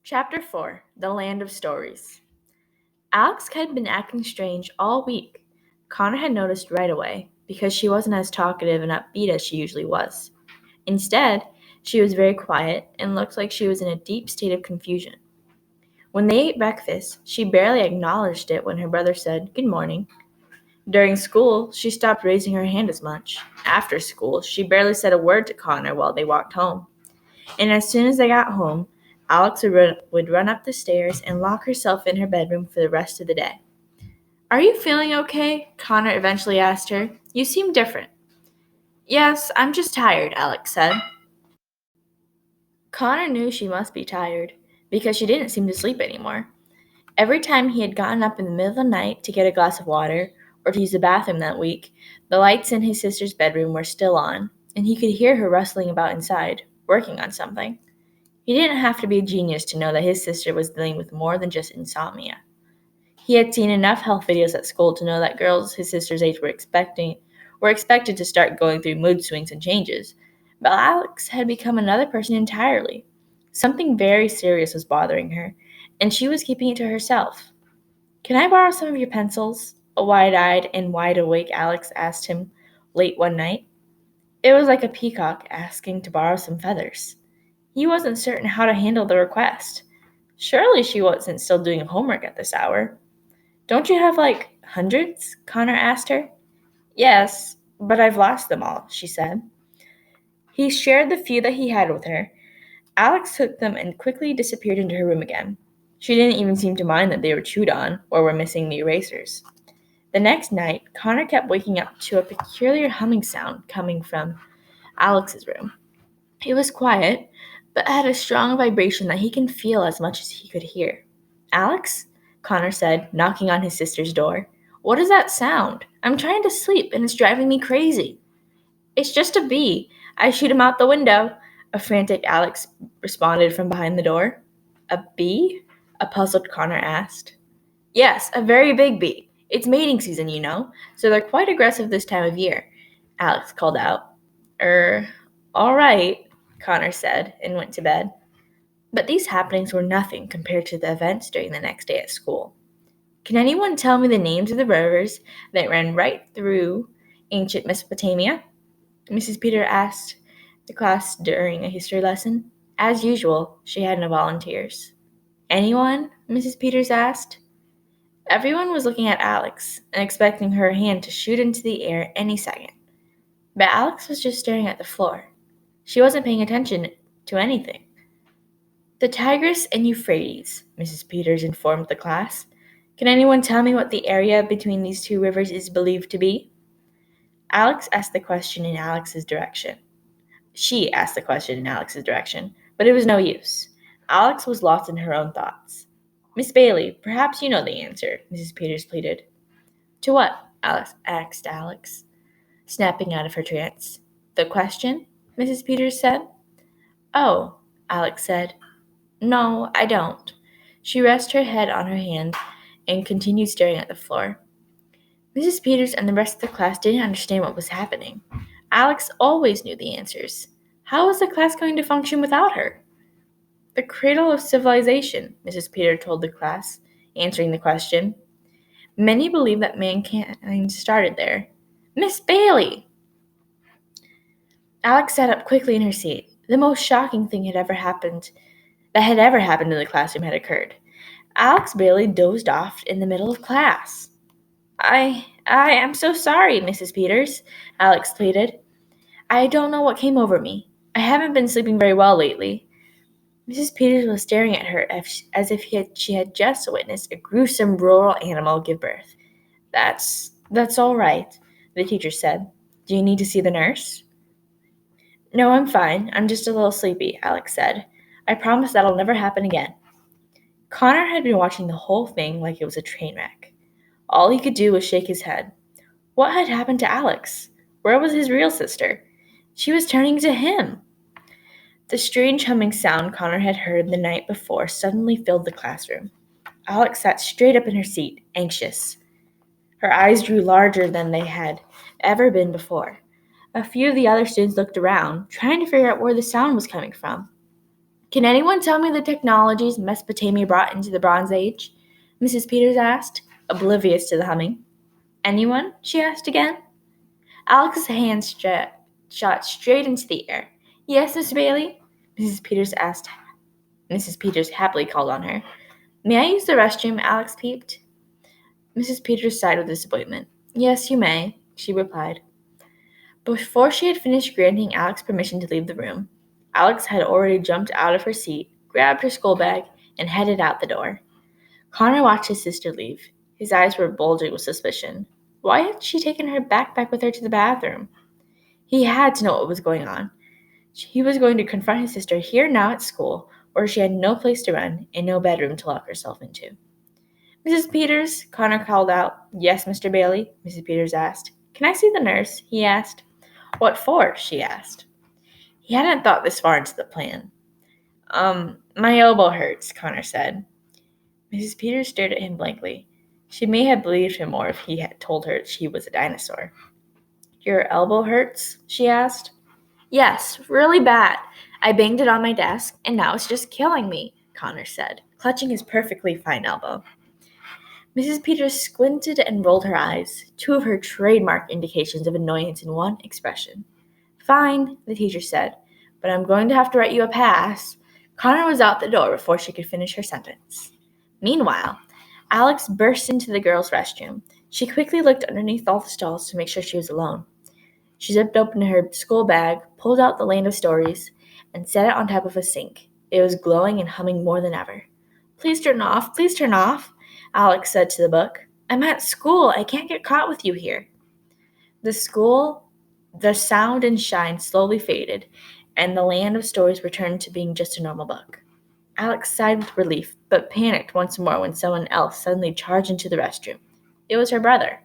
Chapter 4 The Land of Stories. Alex had been acting strange all week. Connor had noticed right away, because she wasn't as talkative and upbeat as she usually was. Instead, she was very quiet and looked like she was in a deep state of confusion. When they ate breakfast, she barely acknowledged it when her brother said, "Good morning." During school, she stopped raising her hand as much. After school, she barely said a word to Connor while they walked home. And as soon as they got home, Alex would run up the stairs and lock herself in her bedroom for the rest of the day. "Are you feeling okay?" Connor eventually asked her. "You seem different." "Yes, I'm just tired," Alex said. Connor knew she must be tired, because she didn't seem to sleep anymore. Every time he had gotten up in the middle of the night to get a glass of water or to use the bathroom that week, the lights in his sister's bedroom were still on, and he could hear her rustling about inside, working on something. He didn't have to be a genius to know that his sister was dealing with more than just insomnia. He had seen enough health videos at school to know that girls his sister's age were expected to start going through mood swings and changes. But Alex had become another person entirely. Something very serious was bothering her, and she was keeping it to herself. "Can I borrow some of your pencils?" a wide-eyed and wide-awake Alex asked him late one night. It was like a peacock asking to borrow some feathers. He wasn't certain how to handle the request. Surely she wasn't still doing homework at this hour. "Don't you have, hundreds?" Connor asked her. "Yes, but I've lost them all," she said. He shared the few that he had with her. Alex took them and quickly disappeared into her room again. She didn't even seem to mind that they were chewed on or were missing the erasers. The next night, Connor kept waking up to a peculiar humming sound coming from Alex's room. It was quiet, but had a strong vibration that he could feel as much as he could hear. "Alex?" Connor said, knocking on his sister's door. "What is that sound? I'm trying to sleep, and it's driving me crazy." "It's just a bee. I shoot him out the window," a frantic Alex responded from behind the door. "A bee?" a puzzled Connor asked. "Yes, a very big bee. It's mating season, you know, so they're quite aggressive this time of year," Alex called out. All right," Connor said, and went to bed. But these happenings were nothing compared to the events during the next day at school. "Can anyone tell me the names of the rivers that ran right through ancient Mesopotamia?" Mrs. Peter asked the class during a history lesson. As usual, she had no volunteers. "Anyone?" Mrs. Peters asked. Everyone was looking at Alex and expecting her hand to shoot into the air any second. But Alex was just staring at the floor. She wasn't paying attention to anything. "The Tigris and Euphrates," Mrs. Peters informed the class. "Can anyone tell me what the area between these two rivers is believed to be?" Alex asked the question in Alex's direction. She asked the question in Alex's direction, but it was no use. Alex was lost in her own thoughts. "Miss Bailey, perhaps you know the answer," Mrs. Peters pleaded. "To what?" Alex asked Alex, snapping out of her trance. "The question?" Mrs. Peters said. "Oh," Alex said. "No, I don't." She rested her head on her hand and continued staring at the floor. Mrs. Peters and the rest of the class didn't understand what was happening. Alex always knew the answers. How was the class going to function without her? "The cradle of civilization," Mrs. Peters told the class, answering the question. "Many believe that mankind started there." "Miss Bailey!" Alex sat up quickly in her seat. The most shocking thing that had ever happened in the classroom had occurred. Alex Bailey dozed off in the middle of class. I am so sorry, Mrs. Peters," Alex pleaded. "I don't know what came over me. I haven't been sleeping very well lately." Mrs. Peters was staring at her as if she had just witnessed a gruesome rural animal give birth. That's all right," the teacher said. "Do you need to see the nurse?" "No, I'm fine. I'm just a little sleepy," Alex said. "I promise that'll never happen again." Connor had been watching the whole thing like it was a train wreck. All he could do was shake his head. What had happened to Alex? Where was his real sister? She was turning to him. The strange humming sound Connor had heard the night before suddenly filled the classroom. Alex sat straight up in her seat, anxious. Her eyes grew larger than they had ever been before. A few of the other students looked around, trying to figure out where the sound was coming from. Can anyone tell me the technologies Mesopotamia brought into the Bronze Age? Mrs. Peters asked, oblivious to the humming. Anyone? She asked again. Alex's hand shot straight into the air. Yes, Miss Bailey? Mrs. Peters asked. Mrs. Peters happily called on her. May I use the restroom? Alex peeped. Mrs. Peters sighed with disappointment. Yes, you may, she replied. Before she had finished granting Alex permission to leave the room, Alex had already jumped out of her seat, grabbed her school bag, and headed out the door. Connor watched his sister leave. His eyes were bulging with suspicion. Why had she taken her backpack with her to the bathroom? He had to know what was going on. He was going to confront his sister here now at school, where she had no place to run and no bedroom to lock herself into. Mrs. Peters, Connor called out. Yes, Mr. Bailey, Mrs. Peters asked. Can I see the nurse? He asked. What for? She asked. He hadn't thought this far into the plan. My elbow hurts, Connor said. Mrs. Peters stared at him blankly. She may have believed him more if he had told her she was a dinosaur. Your elbow hurts? She asked. Yes, really bad. I banged it on my desk, and now it's just killing me, Connor said, clutching his perfectly fine elbow. Mrs. Peters squinted and rolled her eyes, two of her trademark indications of annoyance in one expression. Fine, the teacher said, but I'm going to have to write you a pass. Connor was out the door before she could finish her sentence. Meanwhile, Alex burst into the girls' restroom. She quickly looked underneath all the stalls to make sure she was alone. She zipped open her school bag, pulled out the Land of Stories, and set it on top of a sink. It was glowing and humming more than ever. Please turn off, Alex said to the book. I'm at school. I can't get caught with you here. The sound and shine slowly faded, and the Land of Stories returned to being just a normal book. Alex sighed with relief, but panicked once more when someone else suddenly charged into the restroom. It was her brother.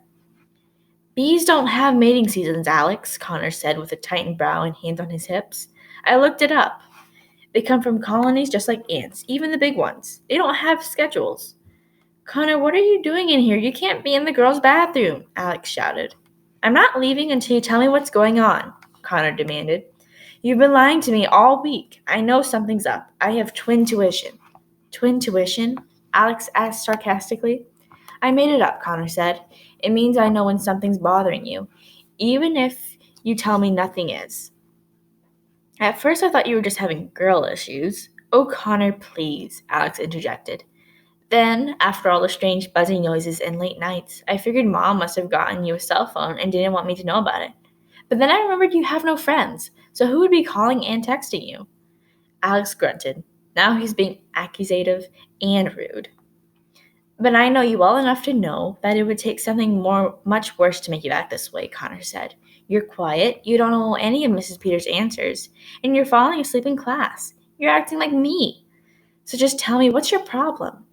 Bees don't have mating seasons, Alex, Connor said with a tightened brow and hands on his hips. I looked it up. They come from colonies just like ants, even the big ones. They don't have schedules. Connor, what are you doing in here? You can't be in the girls' bathroom, Alex shouted. I'm not leaving until you tell me what's going on, Connor demanded. You've been lying to me all week. I know something's up. I have twin tuition. Twin tuition? Alex asked sarcastically. I made it up, Connor said. It means I know when something's bothering you, even if you tell me nothing is. At first I thought you were just having girl issues. Oh, Connor, please, Alex interjected. Then, after all the strange buzzing noises and late nights, I figured Mom must have gotten you a cell phone and didn't want me to know about it. But then I remembered you have no friends, so who would be calling and texting you? Alex grunted. Now he's being accusative and rude. But I know you well enough to know that it would take something much worse to make you act this way, Connor said. You're quiet, you don't know any of Mrs. Peters' answers, and you're falling asleep in class. You're acting like me. So just tell me, what's your problem?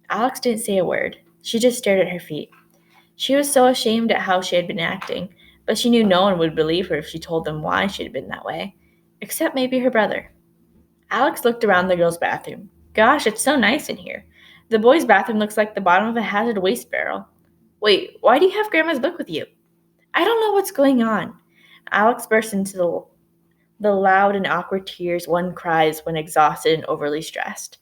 Alex didn't say a word. She just stared at her feet. She was so ashamed at how she had been acting, but she knew no one would believe her if she told them why she had been that way, except maybe her brother. Alex looked around the girls' bathroom. Gosh, it's so nice in here. The boys' bathroom looks like the bottom of a hazard waste barrel. Wait, why do you have Grandma's book with you? I don't know what's going on. Alex burst into the loud and awkward tears one cries when exhausted and overly stressed.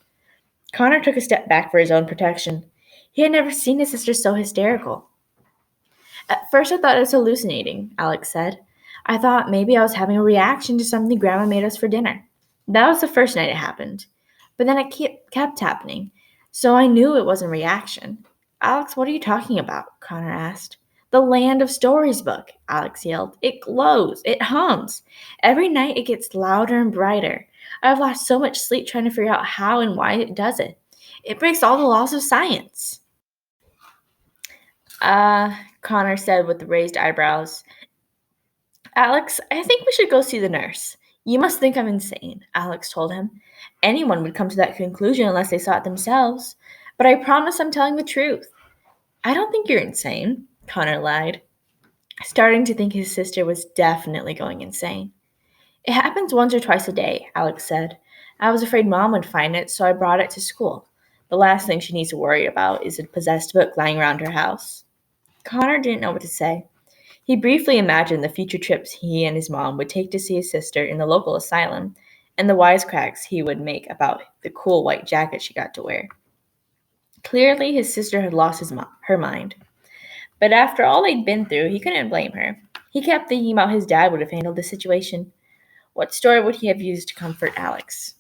Connor took a step back for his own protection. He had never seen his sister so hysterical. At first I thought it was hallucinating, Alex said. I thought maybe I was having a reaction to something Grandma made us for dinner. That was the first night it happened. But then it kept happening, so I knew it wasn't a reaction. Alex, what are you talking about? Connor asked. The Land of Stories book, Alex yelled. It glows. It hums. Every night it gets louder and brighter. I've lost so much sleep trying to figure out how and why it does it. It breaks all the laws of science. Connor said with raised eyebrows. Alex, I think we should go see the nurse. You must think I'm insane, Alex told him. Anyone would come to that conclusion unless they saw it themselves. But I promise I'm telling the truth. I don't think you're insane, Connor lied, starting to think his sister was definitely going insane. It happens once or twice a day, Alex said. I was afraid Mom would find it, so I brought it to school. The last thing she needs to worry about is a possessed book lying around her house. Connor didn't know what to say. He briefly imagined the future trips he and his mom would take to see his sister in the local asylum, and the wisecracks he would make about the cool white jacket she got to wear. Clearly, his sister had lost her mind. But after all they'd been through, he couldn't blame her. He kept thinking about how his dad would have handled the situation. What story would he have used to comfort Alex?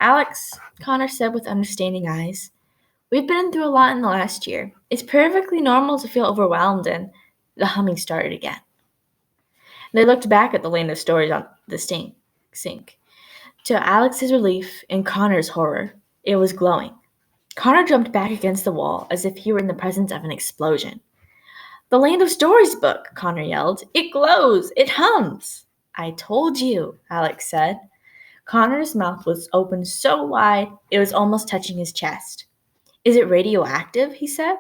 Alex, Connor said with understanding eyes, we've been through a lot in the last year. It's perfectly normal to feel overwhelmed, and the humming started again. They looked back at the land of stories on the sink. To Alex's relief and Connor's horror, it was glowing. Connor jumped back against the wall as if he were in the presence of an explosion. The Land of Stories book, Connor yelled. It glows. It hums. I told you, Alex said. Connor's mouth was open so wide it was almost touching his chest. Is it radioactive? He said.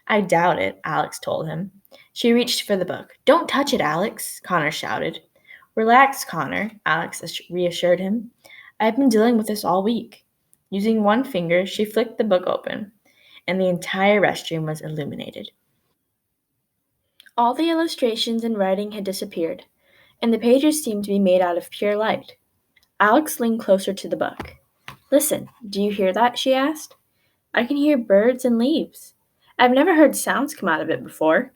I doubt it, Alex told him. She reached for the book. Don't touch it, Alex, Connor shouted. Relax, Connor, Alex reassured him. I've been dealing with this all week. Using one finger, she flicked the book open, and the entire restroom was illuminated. All the illustrations and writing had disappeared, and the pages seemed to be made out of pure light. Alex leaned closer to the book. Listen, do you hear that? She asked. I can hear birds and leaves. I've never heard sounds come out of it before.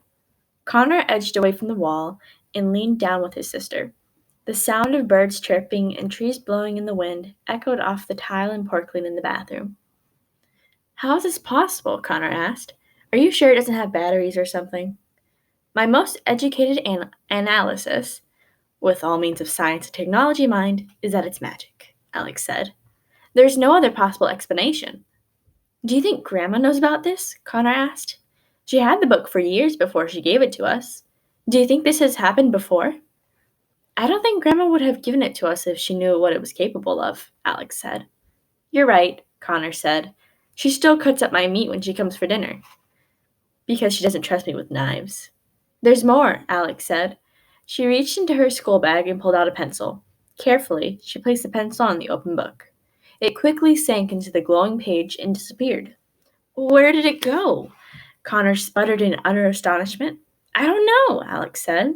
Connor edged away from the wall and leaned down with his sister. The sound of birds chirping and trees blowing in the wind echoed off the tile and porcelain in the bathroom. How is this possible? Connor asked. Are you sure it doesn't have batteries or something? My most educated analysis, with all means of science and technology in mind, is that it's magic, Alex said. There's no other possible explanation. Do you think Grandma knows about this? Connor asked. She had the book for years before she gave it to us. Do you think this has happened before? I don't think Grandma would have given it to us if she knew what it was capable of, Alex said. You're right, Connor said. She still cuts up my meat when she comes for dinner, because she doesn't trust me with knives. There's more, Alex said. She reached into her school bag and pulled out a pencil. Carefully, she placed the pencil on the open book. It quickly sank into the glowing page and disappeared. Where did it go? Connor sputtered in utter astonishment. I don't know, Alex said.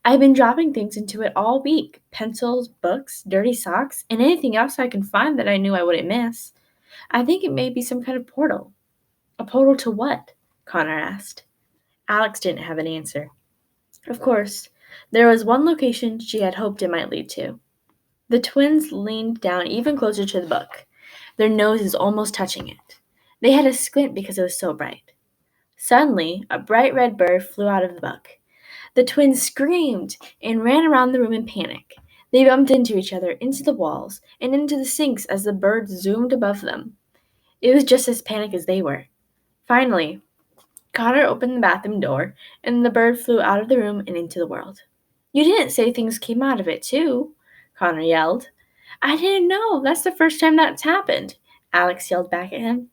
I've been dropping things into it all week. Pencils, books, dirty socks, and anything else I can find that I knew I wouldn't miss. I think it may be some kind of portal. A portal to what? Connor asked. Alex didn't have an answer. Of course, there was one location she had hoped it might lead to. The twins leaned down even closer to the book, their noses almost touching it. They had to squint because it was so bright. Suddenly, a bright red bird flew out of the book. The twins screamed and ran around the room in panic. They bumped into each other, into the walls, and into the sinks as the bird zoomed above them. It was just as panicked as they were. Finally, Connor opened the bathroom door, and the bird flew out of the room and into the world. You didn't say things came out of it, too, Connor yelled. I didn't know. That's the first time that's happened, Alex yelled back at him.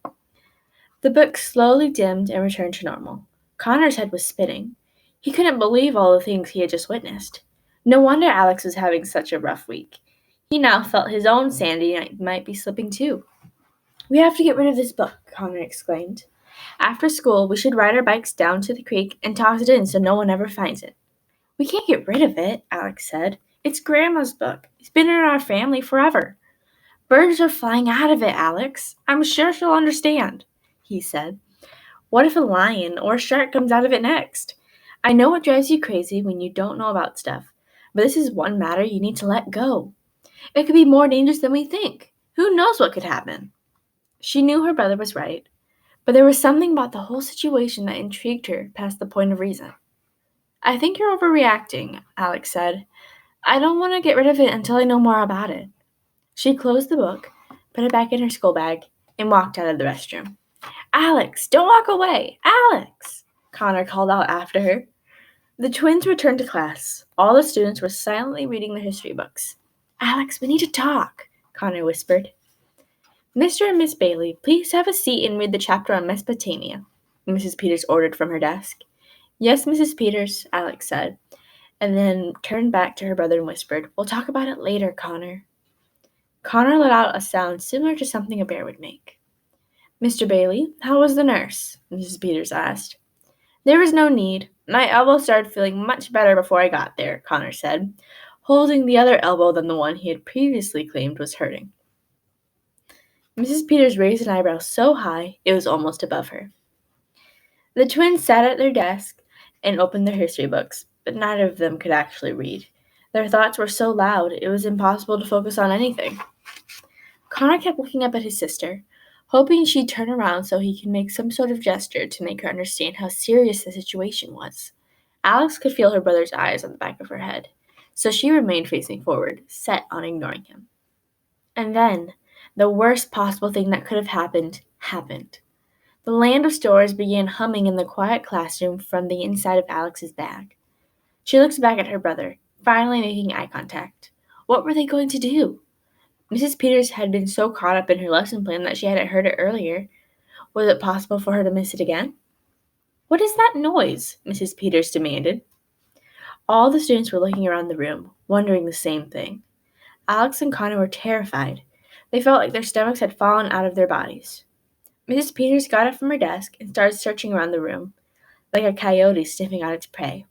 The book slowly dimmed and returned to normal. Connor's head was spinning. He couldn't believe all the things he had just witnessed. No wonder Alex was having such a rough week. He now felt his own sanity might be slipping too. We have to get rid of this book, Connor exclaimed. After school, we should ride our bikes down to the creek and toss it in so no one ever finds it. We can't get rid of it, Alex said. It's Grandma's book. It's been in our family forever. Birds are flying out of it, Alex. I'm sure she'll understand, he said. What if a lion or a shark comes out of it next? I know it drives you crazy when you don't know about stuff, but this is one matter you need to let go. It could be more dangerous than we think. Who knows what could happen? She knew her brother was right, but there was something about the whole situation that intrigued her past the point of reason. I think you're overreacting, Alex said. I don't want to get rid of it until I know more about it. She closed the book, put it back in her school bag, and walked out of the restroom. Alex, don't walk away! Alex! Connor called out after her. The twins returned to class. All the students were silently reading their history books. Alex, we need to talk, Connor whispered. Mr. and Miss Bailey, please have a seat and read the chapter on Mesopotamia, Mrs. Peters ordered from her desk. Yes, Mrs. Peters, Alex said, and then turned back to her brother and whispered, We'll talk about it later, Connor. Connor let out a sound similar to something a bear would make. Mr. Bailey, how was the nurse? Mrs. Peters asked. There was no need. My elbow started feeling much better before I got there, Connor said, holding the other elbow than the one he had previously claimed was hurting. Mrs. Peters raised an eyebrow so high it was almost above her. The twins sat at their desk and opened their history books, but neither of them could actually read. Their thoughts were so loud it was impossible to focus on anything. Connor kept looking up at his sister, hoping she'd turn around so he could make some sort of gesture to make her understand how serious the situation was. Alex could feel her brother's eyes on the back of her head, so she remained facing forward, set on ignoring him. And then, the worst possible thing that could have happened happened. The land of stores began humming in the quiet classroom from the inside of Alex's bag. She looked back at her brother, finally making eye contact. What were they going to do? Mrs. Peters had been so caught up in her lesson plan that she hadn't heard it earlier. Was it possible for her to miss it again? "What is that noise?" Mrs. Peters demanded. All the students were looking around the room, wondering the same thing. Alex and Connor were terrified. They felt like their stomachs had fallen out of their bodies. Mrs. Peters got up from her desk and started searching around the room, like a coyote sniffing out its prey.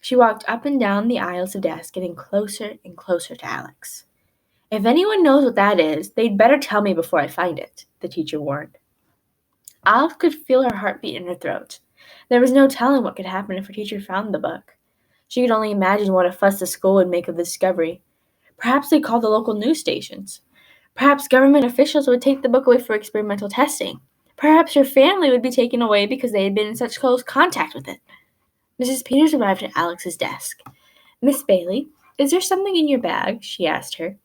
She walked up and down the aisles of desks, getting closer and closer to Alex. "If anyone knows what that is, they'd better tell me before I find it," the teacher warned. Alex could feel her heartbeat in her throat. There was no telling what could happen if her teacher found the book. She could only imagine what a fuss the school would make of the discovery. Perhaps they'd call the local news stations. Perhaps government officials would take the book away for experimental testing. Perhaps her family would be taken away because they had been in such close contact with it. Mrs. Peters arrived at Alex's desk. "Miss Bailey, is there something in your bag?" she asked her.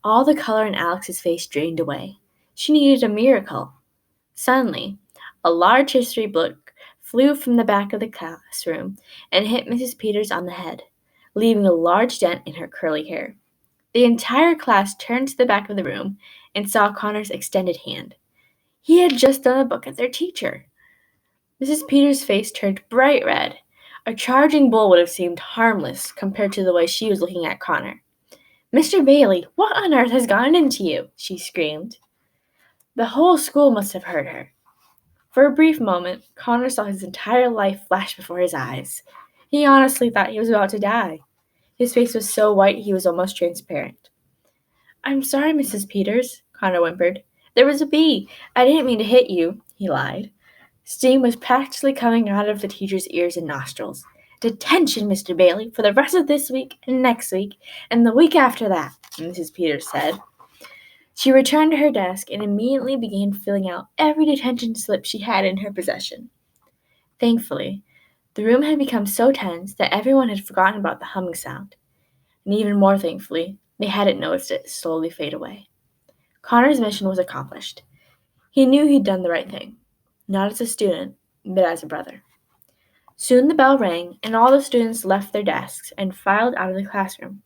All the color in Alex's face drained away. She needed a miracle. Suddenly, a large history book flew from the back of the classroom and hit Mrs. Peters on the head, leaving a large dent in her curly hair. The entire class turned to the back of the room and saw Connor's extended hand. He had just thrown a book at their teacher. Mrs. Peters' face turned bright red. A charging bull would have seemed harmless compared to the way she was looking at Connor. "Mr. Bailey, what on earth has gotten into you?" she screamed. The whole school must have heard her. For a brief moment, Connor saw his entire life flash before his eyes. He honestly thought he was about to die. His face was so white he was almost transparent. "I'm sorry, Mrs. Peters," Connor whimpered. "There was a bee. I didn't mean to hit you," he lied. Steam was practically coming out of the teacher's ears and nostrils. "Detention, Mr. Bailey, for the rest of this week and next week and the week after that," Mrs. Peters said. She returned to her desk and immediately began filling out every detention slip she had in her possession. Thankfully, the room had become so tense that everyone had forgotten about the humming sound. And even more thankfully, they hadn't noticed it slowly fade away. Connor's mission was accomplished. He knew he'd done the right thing, not as a student, but as a brother. Soon the bell rang, and all the students left their desks and filed out of the classroom,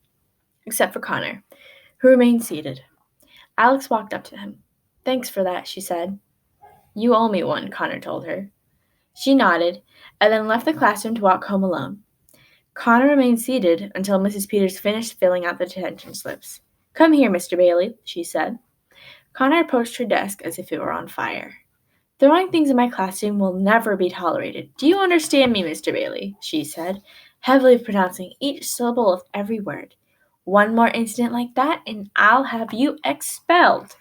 except for Connor, who remained seated. Alex walked up to him. "Thanks for that," she said. "You owe me one," Connor told her. She nodded, and then left the classroom to walk home alone. Connor remained seated until Mrs. Peters finished filling out the detention slips. "Come here, Mr. Bailey," she said. Connor approached her desk as if it were on fire. "Throwing things in my classroom will never be tolerated. Do you understand me, Mr. Bailey?" she said, heavily pronouncing each syllable of every word. "One more incident like that, and I'll have you expelled."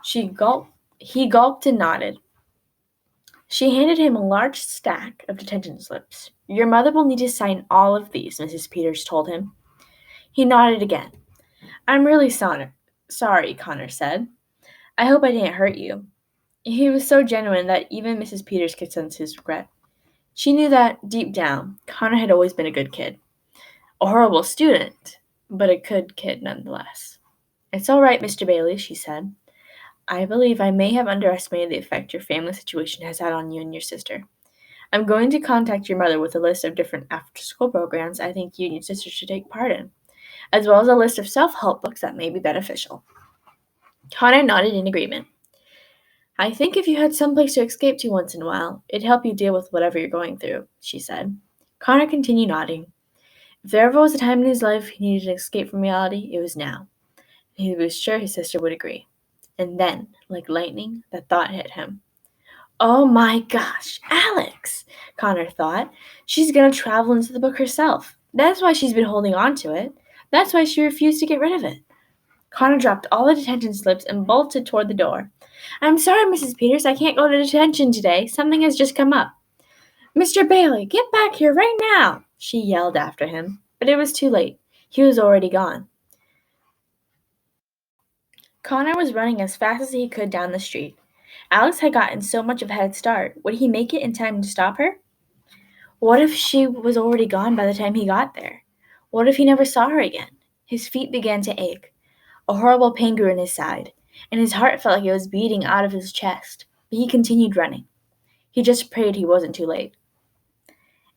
He gulped and nodded. She handed him a large stack of detention slips. "Your mother will need to sign all of these," Mrs. Peters told him. He nodded again. "I'm really sorry," Connor said. "I hope I didn't hurt you." He was so genuine that even Mrs. Peters could sense his regret. She knew that, deep down, Connor had always been a good kid. A horrible student, but a good kid nonetheless. "It's all right, Mr. Bailey," she said. "I believe I may have underestimated the effect your family situation has had on you and your sister. I'm going to contact your mother with a list of different after-school programs I think you and your sister should take part in, as well as a list of self-help books that may be beneficial." Connor nodded in agreement. "I think if you had someplace to escape to once in a while, it'd help you deal with whatever you're going through," she said. Connor continued nodding. If there ever was a time in his life he needed an escape from reality, it was now. And he was sure his sister would agree. And then, like lightning, that thought hit him. "Oh my gosh, Alex!" Connor thought. "She's going to travel into the book herself. That's why she's been holding on to it. That's why she refused to get rid of it. Connor dropped all the detention slips and bolted toward the door. I'm sorry, Mrs. Peters, I can't go to detention today. Something has just come up. Mr. Bailey, get back here right now, she yelled after him. But it was too late. He was already gone. Connor was running as fast as he could down the street. Alex had gotten so much of a head start. Would he make it in time to stop her? What if she was already gone by the time he got there? What if he never saw her again? His feet began to ache. A horrible pain grew in his side, and his heart felt like it was beating out of his chest. But he continued running. He just prayed he wasn't too late.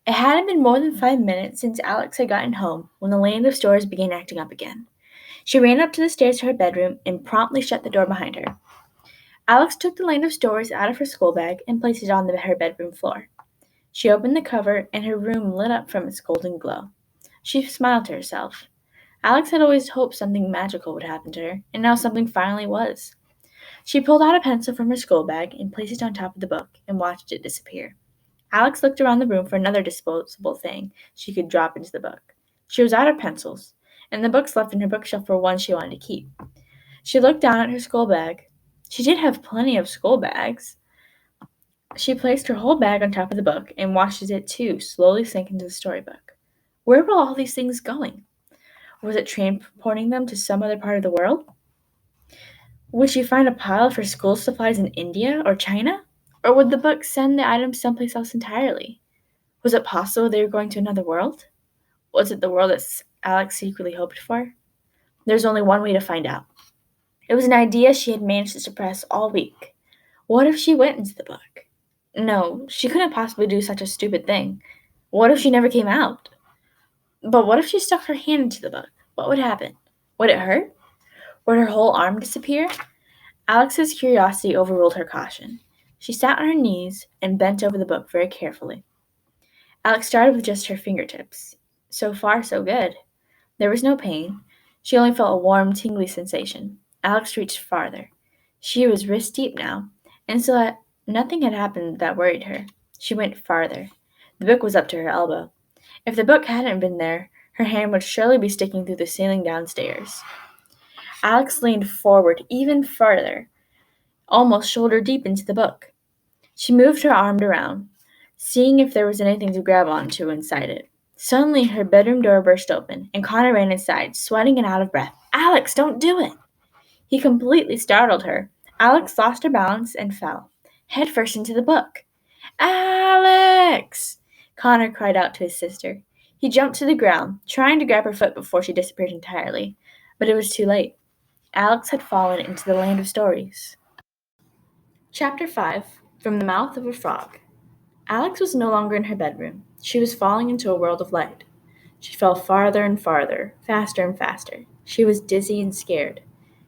It hadn't been more than 5 minutes since Alex had gotten home when the Land of Stores began acting up again. She ran up to the stairs to her bedroom and promptly shut the door behind her. Alex took the Land of Stores out of her school bag and placed it on her bedroom floor. She opened the cover, and her room lit up from its golden glow. She smiled to herself. Alex had always hoped something magical would happen to her, and now something finally was. She pulled out a pencil from her school bag and placed it on top of the book and watched it disappear. Alex looked around the room for another disposable thing she could drop into the book. She was out of pencils, and the books left in her bookshelf were ones she wanted to keep. She looked down at her school bag. She did have plenty of school bags. She placed her whole bag on top of the book and watched it too slowly sink into the storybook. Where were all these things going? Was it transporting them to some other part of the world? Would she find a pile of her school supplies in India or China? Or would the book send the items someplace else entirely? Was it possible they were going to another world? Was it the world that Alex secretly hoped for? There's only one way to find out. It was an idea she had managed to suppress all week. What if she went into the book? No, she couldn't possibly do such a stupid thing. What if she never came out? But what if she stuck her hand into the book? What would happen? Would it hurt? Would her whole arm disappear? Alex's curiosity overruled her caution. She sat on her knees and bent over the book very carefully. Alex started with just her fingertips. So far, so good. There was no pain. She only felt a warm, tingly sensation. Alex reached farther. She was wrist deep now, and so that nothing had happened that worried her. She went farther. The book was up to her elbow. If the book hadn't been there, her hand would surely be sticking through the ceiling downstairs. Alex leaned forward even farther, almost shoulder deep into the book. She moved her arm around, seeing if there was anything to grab onto inside it. Suddenly, her bedroom door burst open, and Connor ran inside, sweating and out of breath. Alex, don't do it! He completely startled her. Alex lost her balance and fell, headfirst into the book. Alex! Connor cried out to his sister. He jumped to the ground, trying to grab her foot before she disappeared entirely, but it was too late. Alex had fallen into the Land of Stories. Chapter 5 From the Mouth of a Frog. Alex was no longer in her bedroom. She was falling into a world of light. She fell farther and farther, faster and faster. She was dizzy and scared.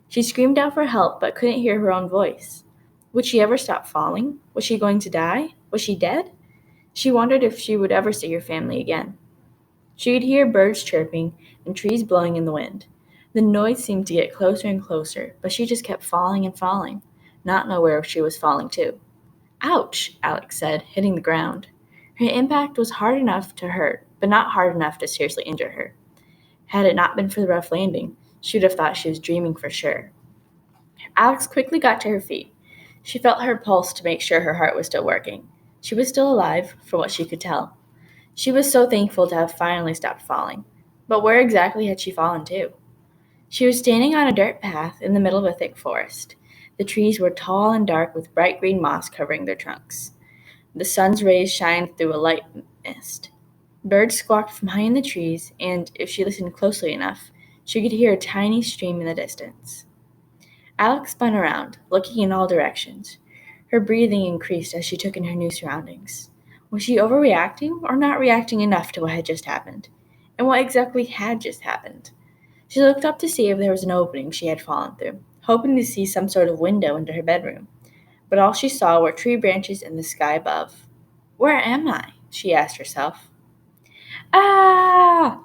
She screamed out for help but couldn't hear her own voice. Would she ever stop falling? Was she going to die? Was she dead? She wondered if she would ever see her family again. She could hear birds chirping and trees blowing in the wind. The noise seemed to get closer and closer, but she just kept falling and falling, not knowing where she was falling to. Ouch, Alex said, hitting the ground. Her impact was hard enough to hurt, but not hard enough to seriously injure her. Had it not been for the rough landing, she would have thought she was dreaming for sure. Alex quickly got to her feet. She felt her pulse to make sure her heart was still working. She was still alive, for what she could tell. She was so thankful to have finally stopped falling. But where exactly had she fallen to? She was standing on a dirt path in the middle of a thick forest. The trees were tall and dark with bright green moss covering their trunks. The sun's rays shined through a light mist. Birds squawked from high in the trees, and if she listened closely enough, she could hear a tiny stream in the distance. Alex spun around, looking in all directions. Her breathing increased as she took in her new surroundings. Was she overreacting or not reacting enough to what had just happened? And what exactly had just happened? She looked up to see if there was an opening she had fallen through, hoping to see some sort of window into her bedroom. But all she saw were tree branches and the sky above. Where am I? She asked herself. Ah!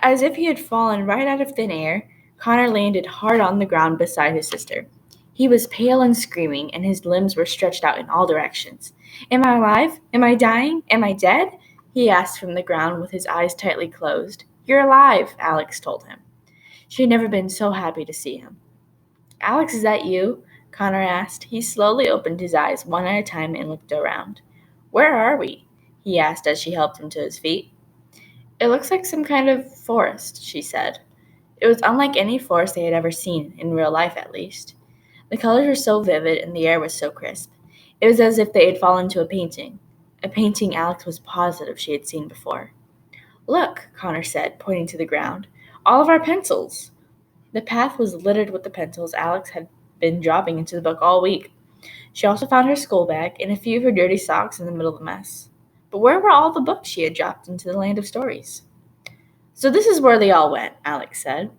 As if he had fallen right out of thin air, Connor landed hard on the ground beside his sister. He was pale and screaming, and his limbs were stretched out in all directions. Am I alive? Am I dying? Am I dead? he asked from the ground with his eyes tightly closed. You're alive, Alex told him. She had never been so happy to see him. Alex, is that you? Connor asked. He slowly opened his eyes one at a time and looked around. Where are we? He asked as she helped him to his feet. It looks like some kind of forest, she said. It was unlike any forest they had ever seen, in real life at least. The colors were so vivid and the air was so crisp. It was as if they had fallen into a painting Alex was positive she had seen before. Look, Connor said, pointing to the ground. All of our pencils. The path was littered with the pencils Alex had been dropping into the book all week. She also found her school bag and a few of her dirty socks in the middle of the mess. But where were all the books she had dropped into the land of stories? So this is where they all went, Alex said.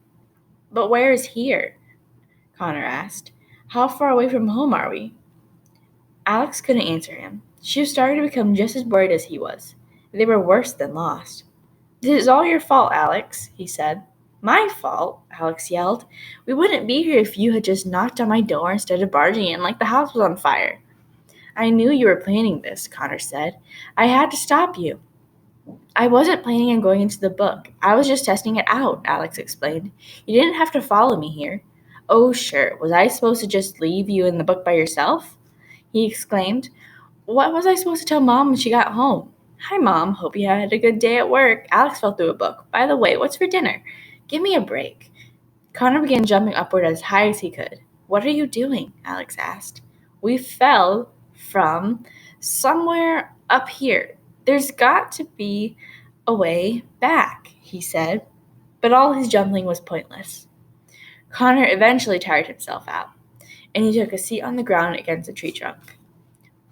But where is here? Connor asked. How far away from home are we? Alex couldn't answer him. She was starting to become just as worried as he was. They were worse than lost. This is all your fault, Alex, he said. My fault? Alex yelled. We wouldn't be here if you had just knocked on my door instead of barging in like the house was on fire. I knew you were planning this, Connor said. I had to stop you. I wasn't planning on going into the book. I was just testing it out, Alex explained. You didn't have to follow me here. Oh, sure. Was I supposed to just leave you in the book by yourself? He exclaimed. What was I supposed to tell Mom when she got home? Hi, Mom. Hope you had a good day at work. Alex fell through a book. By the way, what's for dinner? Give me a break. Connor began jumping upward as high as he could. What are you doing? Alex asked. We fell from somewhere up here. There's got to be a way back, he said. But all his jumping was pointless. Connor eventually tired himself out, and he took a seat on the ground against a tree trunk.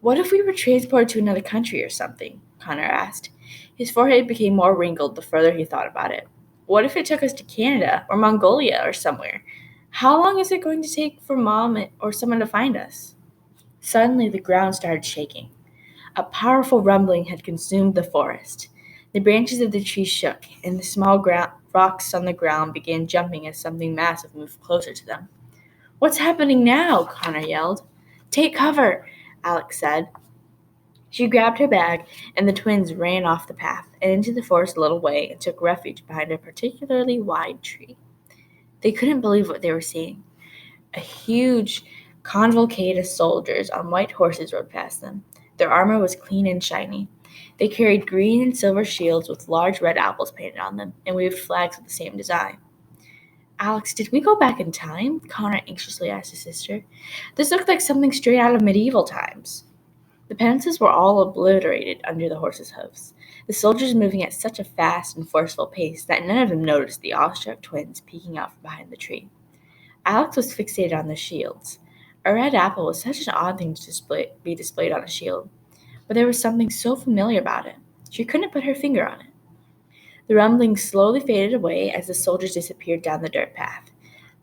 What if we were transported to another country or something? Connor asked. His forehead became more wrinkled the further he thought about it. What if it took us to Canada or Mongolia or somewhere? How long is it going to take for Mom or someone to find us? Suddenly, the ground started shaking. A powerful rumbling had consumed the forest. The branches of the trees shook, and the small rocks on the ground began jumping as something massive moved closer to them. What's happening now? Connor yelled. Take cover, Alex said. She grabbed her bag, and the twins ran off the path and into the forest a little way and took refuge behind a particularly wide tree. They couldn't believe what they were seeing. A huge cavalcade of soldiers on white horses rode past them. Their armor was clean and shiny. They carried green and silver shields with large red apples painted on them and waved flags with the same design. Alex, did we go back in time? Connor anxiously asked his sister. This looked like something straight out of medieval times. The pencils were all obliterated under the horses' hoofs, the soldiers moving at such a fast and forceful pace that none of them noticed the awestruck twins peeking out from behind the tree. Alex was fixated on the shields. A red apple was such an odd thing to be displayed on a shield, but there was something so familiar about it. She couldn't put her finger on it. The rumbling slowly faded away as the soldiers disappeared down the dirt path.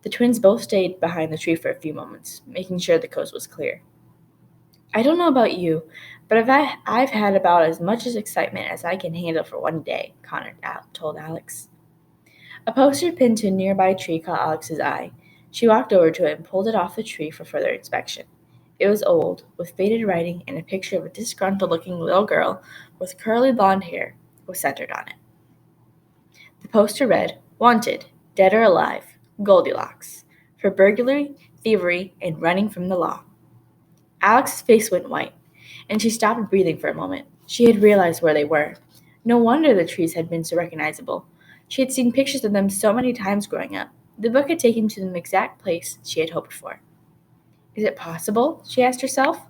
The twins both stayed behind the tree for a few moments, making sure the coast was clear. I don't know about you, but I've had about as much excitement as I can handle for one day, Connor told Alex. A poster pinned to a nearby tree caught Alex's eye. She walked over to it and pulled it off the tree for further inspection. It was old, with faded writing, and a picture of a disgruntled-looking little girl with curly blonde hair was centered on it. The poster read, Wanted, dead or alive, Goldilocks, for burglary, thievery, and running from the law. Alex's face went white, and she stopped breathing for a moment. She had realized where they were. No wonder the trees had been so recognizable. She had seen pictures of them so many times growing up. The book had taken to the exact place she had hoped for. Is it possible? She asked herself.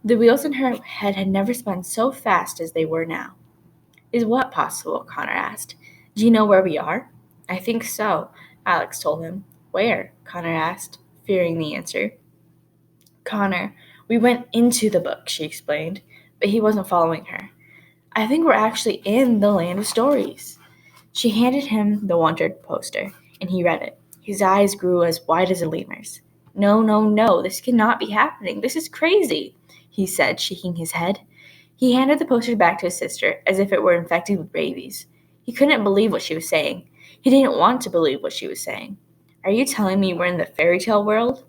The wheels in her head had never spun so fast as they were now. Is what possible? Connor asked. Do you know where we are? I think so, Alex told him. Where? Connor asked, fearing the answer. Connor, we went into the book, she explained, but he wasn't following her. I think we're actually in the land of stories. She handed him the wanted poster, and he read it. His eyes grew as wide as a lemur's. No, no, no, this cannot be happening. This is crazy, he said, shaking his head. He handed the poster back to his sister as if it were infected with rabies. He couldn't believe what she was saying. He didn't want to believe what she was saying. Are you telling me we're in the fairy tale world?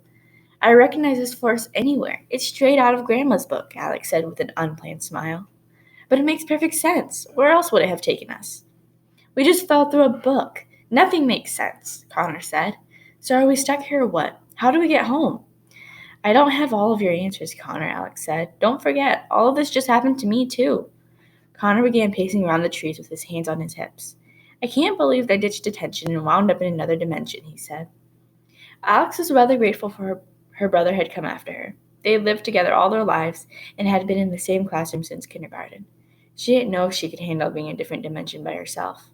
I recognize this forest anywhere. It's straight out of Grandma's book, Alex said with an unplanned smile. But it makes perfect sense. Where else would it have taken us? We just fell through a book. Nothing makes sense, Connor said. So are we stuck here or what? How do we get home? I don't have all of your answers, Connor, Alex said. Don't forget, all of this just happened to me, too. Connor began pacing around the trees with his hands on his hips. I can't believe they ditched detention and wound up in another dimension, he said. Alex was rather grateful for her brother had come after her. They had lived together all their lives and had been in the same classroom since kindergarten. She didn't know if she could handle being in a different dimension by herself.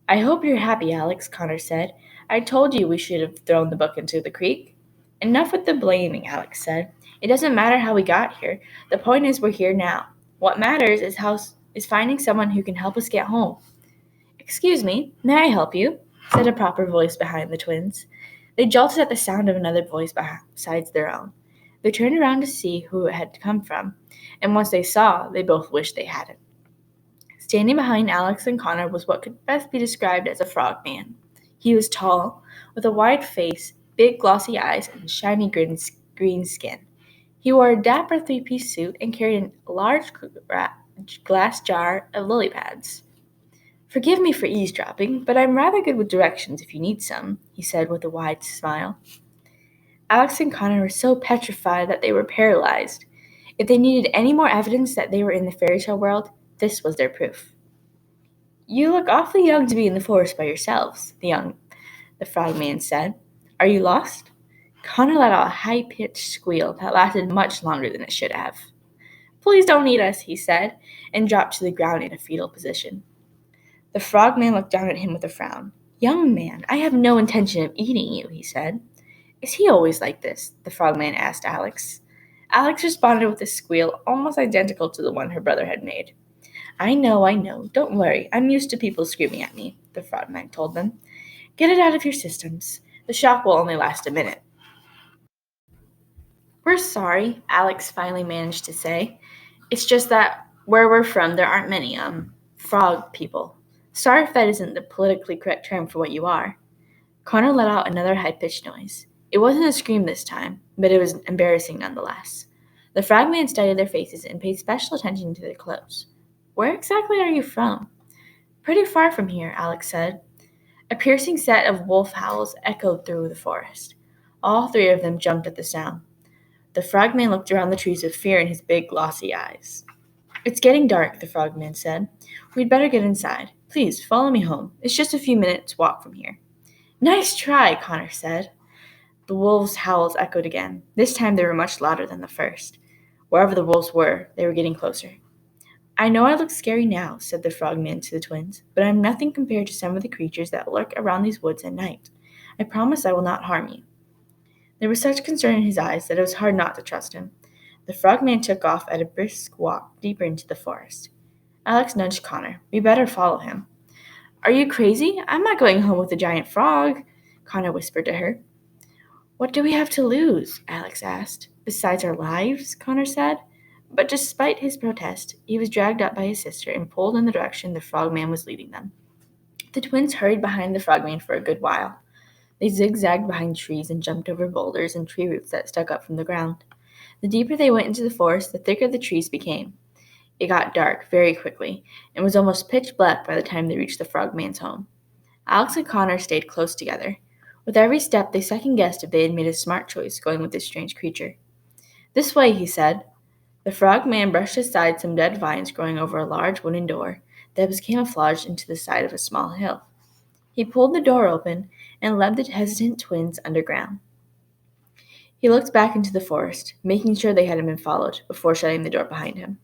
I hope you're happy, Alex, Connor said. I told you we should have thrown the book into the creek. Enough with the blaming, Alex said. It doesn't matter how we got here. The point is we're here now. What matters is finding someone who can help us get home. Excuse me, may I help you? Said a proper voice behind the twins. They jolted at the sound of another voice besides their own. They turned around to see who it had come from, and once they saw, they both wished they hadn't. Standing behind Alex and Connor was what could best be described as a frogman. He was tall, with a wide face, big glossy eyes, and shiny green skin. He wore a dapper three-piece suit and carried a large glass jar of lily pads. Forgive me for eavesdropping, but I'm rather good with directions if you need some, he said with a wide smile. Alex and Connor were so petrified that they were paralyzed. If they needed any more evidence that they were in the fairy tale world, this was their proof. You look awfully young to be in the forest by yourselves, the frogman said. Are you lost? Connor let out a high-pitched squeal that lasted much longer than it should have. Please don't eat us, he said, and dropped to the ground in a fetal position. The frogman looked down at him with a frown. Young man, I have no intention of eating you, he said. Is he always like this? The frogman asked Alex. Alex responded with a squeal almost identical to the one her brother had made. I know. Don't worry. I'm used to people screaming at me, the frogman told them. Get it out of your systems. The shock will only last a minute. We're sorry, Alex finally managed to say. It's just that where we're from, there aren't many, frog people. Sorry if that isn't the politically correct term for what you are. Connor let out another high-pitched noise. It wasn't a scream this time, but it was embarrassing nonetheless. The frogman studied their faces and paid special attention to their clothes. Where exactly are you from? Pretty far from here, Alex said. A piercing set of wolf howls echoed through the forest. All three of them jumped at the sound. The frogman looked around the trees with fear in his big, glossy eyes. It's getting dark, the frogman said. We'd better get inside. Please, follow me home. It's just a few minutes' walk from here. Nice try, Connor said. The wolves' howls echoed again. This time they were much louder than the first. Wherever the wolves were, they were getting closer. I know I look scary now, said the frogman to the twins, but I'm nothing compared to some of the creatures that lurk around these woods at night. I promise I will not harm you. There was such concern in his eyes that it was hard not to trust him. The frogman took off at a brisk walk deeper into the forest. Alex nudged Connor. We better follow him. Are you crazy? I'm not going home with a giant frog, Connor whispered to her. What do we have to lose? Alex asked. Besides our lives, Connor said. But despite his protest, he was dragged up by his sister and pulled in the direction the frogman was leading them. The twins hurried behind the frogman for a good while. They zigzagged behind trees and jumped over boulders and tree roots that stuck up from the ground. The deeper they went into the forest, the thicker the trees became. It got dark very quickly, and was almost pitch black by the time they reached the frogman's home. Alex and Connor stayed close together. With every step, they second-guessed if they had made a smart choice going with this strange creature. This way, he said. The frogman brushed aside some dead vines growing over a large wooden door that was camouflaged into the side of a small hill. He pulled the door open and led the hesitant twins underground. He looked back into the forest, making sure they hadn't been followed, before shutting the door behind him.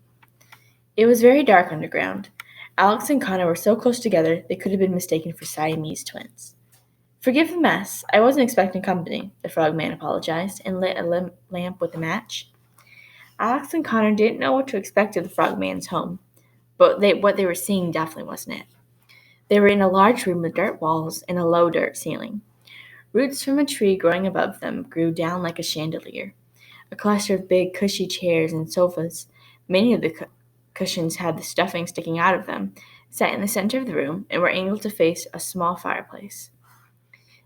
It was very dark underground. Alex and Connor were so close together they could have been mistaken for Siamese twins. Forgive the mess. I wasn't expecting company, the frogman apologized, and lit a lamp with a match. Alex and Connor didn't know what to expect of the frogman's home, but what they were seeing definitely wasn't it. They were in a large room with dirt walls and a low dirt ceiling. Roots from a tree growing above them grew down like a chandelier. A cluster of big, cushy chairs and sofas, many of the cushions had the stuffing sticking out of them, sat in the center of the room and were angled to face a small fireplace.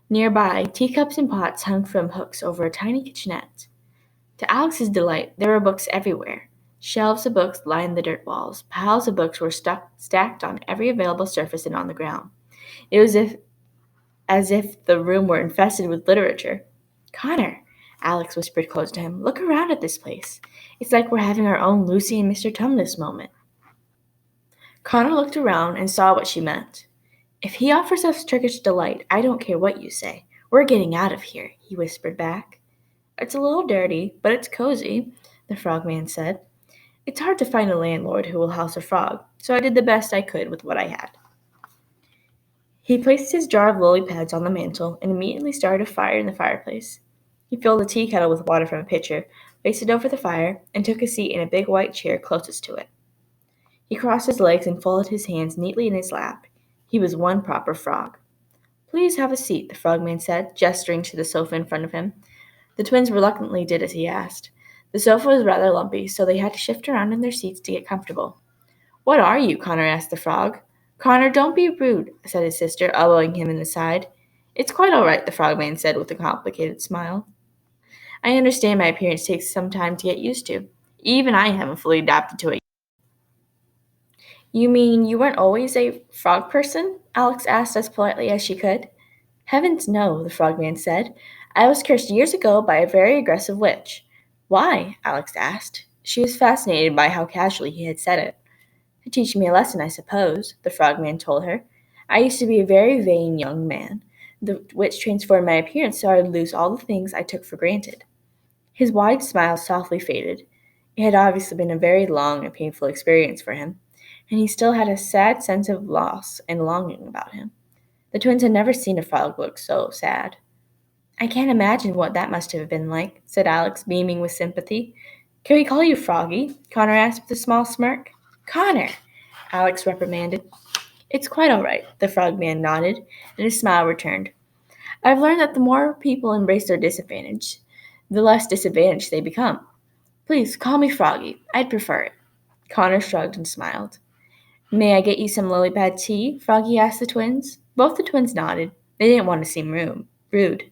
Nearby, teacups and pots hung from hooks over a tiny kitchenette. To Alex's delight, there were books everywhere. Shelves of books lined the dirt walls. Piles of books were stacked on every available surface and on the ground. It was as if the room were infested with literature. Connor, Alex whispered close to him, look around at this place. It's like we're having our own Lucy and Mr. Tumnus moment. Connor looked around and saw what she meant. If he offers us Turkish delight, I don't care what you say. We're getting out of here, he whispered back. It's a little dirty, but it's cozy, the frogman said. It's hard to find a landlord who will house a frog, so I did the best I could with what I had. He placed his jar of lily pads on the mantel and immediately started a fire in the fireplace. He filled a tea kettle with water from a pitcher, placed it over the fire, and took a seat in a big white chair closest to it. He crossed his legs and folded his hands neatly in his lap. He was one proper frog. Please have a seat, the frogman said, gesturing to the sofa in front of him. The twins reluctantly did as he asked. The sofa was rather lumpy, so they had to shift around in their seats to get comfortable. What are you? Connor asked the frog. Connor, don't be rude, said his sister, elbowing him in the side. It's quite all right, the frogman said with a complicated smile. I understand my appearance takes some time to get used to. Even I haven't fully adapted to it. You mean you weren't always a frog person? Alex asked as politely as she could. Heavens no, the frogman said. I was cursed years ago by a very aggressive witch. Why? Alex asked. She was fascinated by how casually he had said it. To teach me a lesson, I suppose, the frogman told her. I used to be a very vain young man. The witch transformed my appearance so I would lose all the things I took for granted. His wide smile softly faded. It had obviously been a very long and painful experience for him, and he still had a sad sense of loss and longing about him. The twins had never seen a frog look so sad. I can't imagine what that must have been like, said Alex, beaming with sympathy. Can we call you Froggy? Connor asked with a small smirk. Connor, Alex reprimanded. It's quite all right, the frogman nodded, and his smile returned. I've learned that the more people embrace their disadvantage, the less disadvantaged they become. Please, call me Froggy. I'd prefer it. Connor shrugged and smiled. May I get you some lily pad tea? Froggy asked the twins. Both the twins nodded. They didn't want to seem rude.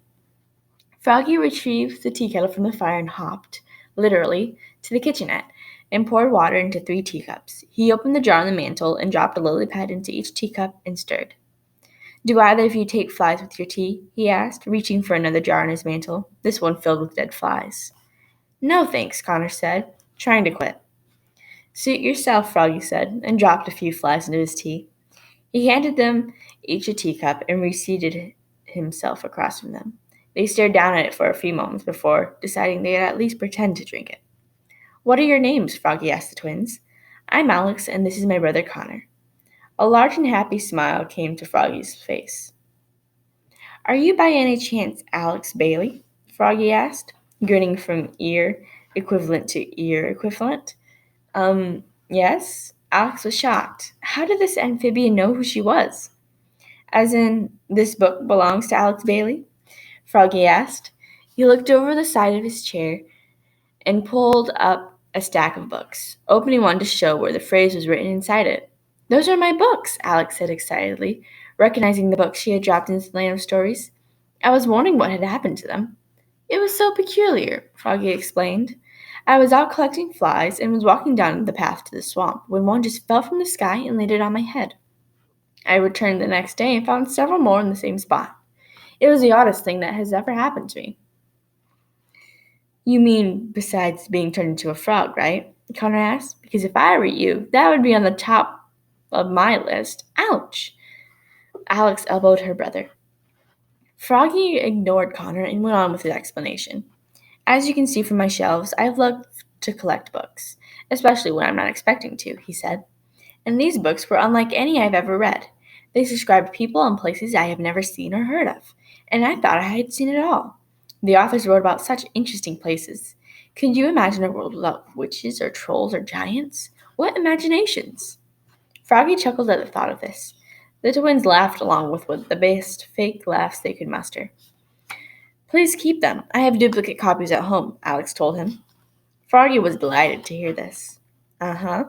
Froggy retrieved the tea kettle from the fire and hopped, literally, to the kitchenette and poured water into 3 teacups. He opened the jar on the mantel and dropped a lily pad into each teacup and stirred. Do either of you take flies with your tea? He asked, reaching for another jar on his mantel, this one filled with dead flies. No thanks, Connor said, trying to quit. Suit yourself, Froggy said, and dropped a few flies into his tea. He handed them each a teacup and reseated himself across from them. They stared down at it for a few moments before deciding they'd at least pretend to drink it. What are your names? Froggy asked the twins. I'm Alex, and this is my brother Connor. A large and happy smile came to Froggy's face. Are you by any chance Alex Bailey? Froggy asked, grinning from ear equivalent to ear equivalent. Yes? Alex was shocked. How did this amphibian know who she was? As in, this book belongs to Alex Bailey? Froggy asked. He looked over the side of his chair and pulled up a stack of books, opening one to show where the phrase was written inside it. Those are my books, Alex said excitedly, recognizing the books she had dropped into the land of stories. I was wondering what had happened to them. It was so peculiar, Froggy explained. I was out collecting flies and was walking down the path to the swamp when one just fell from the sky and landed on my head. I returned the next day and found several more in the same spot. It was the oddest thing that has ever happened to me. You mean besides being turned into a frog, right? Connor asked. Because if I were you, that would be on the top of my list. Ouch! Alex elbowed her brother. Froggy ignored Connor and went on with his explanation. As you can see from my shelves, I've loved to collect books, especially when I'm not expecting to, he said. And these books were unlike any I've ever read. They described people and places I have never seen or heard of, and I thought I had seen it all. The authors wrote about such interesting places. Could you imagine a world without witches or trolls or giants? What imaginations! Froggy chuckled at the thought of this. The twins laughed along with the best fake laughs they could muster. Please keep them. I have duplicate copies at home, Alex told him. Froggy was delighted to hear this. Uh-huh.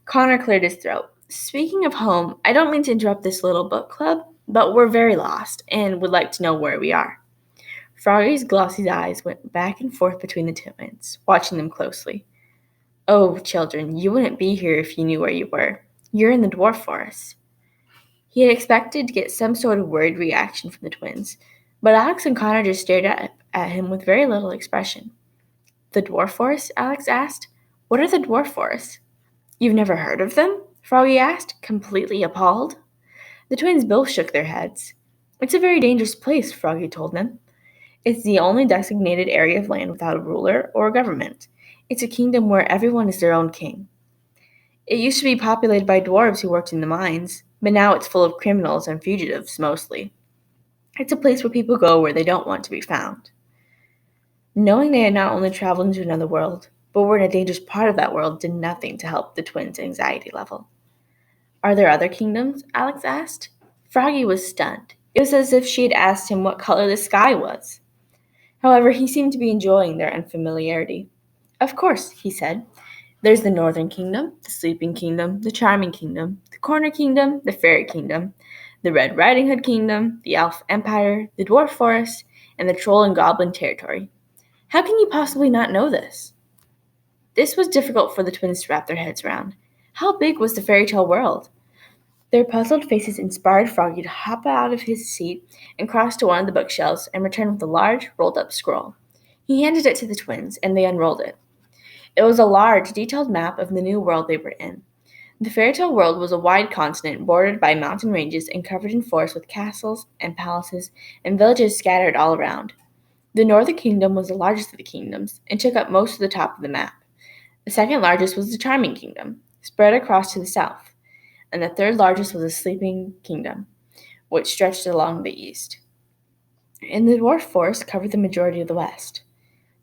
Connor cleared his throat. Speaking of home, I don't mean to interrupt this little book club, but we're very lost and would like to know where we are. Froggy's glossy eyes went back and forth between the twins, watching them closely. Oh, children, you wouldn't be here if you knew where you were. You're in the dwarf forest. He had expected to get some sort of worried reaction from the twins, but Alex and Connor just stared at him with very little expression. The dwarf forest? Alex asked. What are the dwarf forests? You've never heard of them? Froggy asked, completely appalled. The twins both shook their heads. It's a very dangerous place, Froggy told them. It's the only designated area of land without a ruler or a government. It's a kingdom where everyone is their own king. It used to be populated by dwarves who worked in the mines, but now it's full of criminals and fugitives mostly. It's a place where people go where they don't want to be found. Knowing they had not only traveled into another world, but were in a dangerous part of that world did nothing to help the twins' anxiety level. Are there other kingdoms? Alex asked. Froggy was stunned. It was as if she had asked him what color the sky was. However, he seemed to be enjoying their unfamiliarity. Of course, he said. There's the Northern Kingdom, the Sleeping Kingdom, the Charming Kingdom, the Corner Kingdom, the Fairy Kingdom, the Red Riding Hood Kingdom, the Elf Empire, the Dwarf Forest, and the Troll and Goblin Territory. How can you possibly not know this? This was difficult for the twins to wrap their heads around. How big was the fairy tale world? Their puzzled faces inspired Froggy to hop out of his seat and cross to one of the bookshelves and return with a large, rolled-up scroll. He handed it to the twins, and they unrolled it. It was a large, detailed map of the new world they were in. The fairy tale world was a wide continent bordered by mountain ranges and covered in forests with castles and palaces and villages scattered all around. The Northern Kingdom was the largest of the kingdoms and took up most of the top of the map. The second largest was the Charming Kingdom, spread across to the south, and the third largest was the Sleeping Kingdom, which stretched along the east. And the Dwarf Forest covered the majority of the west.